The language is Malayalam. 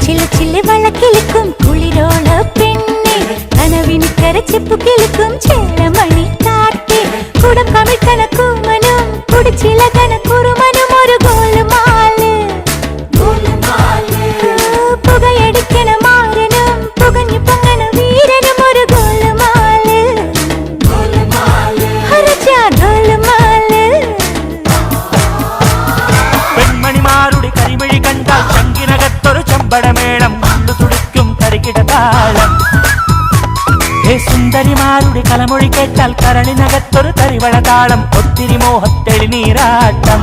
ചില ചില വളക്കിളിക്കും കുളിരോള പെണ്ണെ കനവിന് കരച്ചിപ്പു കിളിക്കും ചേലമണി കാട്ടി കുടം കമിഴ്ക്കണ കൂമനും കുടിച്ചില കണക്കുറുമനും ഒരു ഗോളുമാല് പുകയടിക്കണ മാരനും പുകഞ്ഞു പൊങ്ങണ വീരനും ഒരു ഗോളുമാല് ഗോളുമാല് പെൺമണിമാരുടെ കരിമിഴി കണ്ടാൽ ചങ്കിനകത്തൊരു ചമ്പടമേളം ഉള്ളു തുടിക്കും തരികിടതാളം സുന്ദരിമാരുടെ കലമൊഴി കേട്ടാൽ കരളിനകത്തൊരു തരിവളതാളം ഒത്തിരി മോഹത്തെളി നീരാട്ടം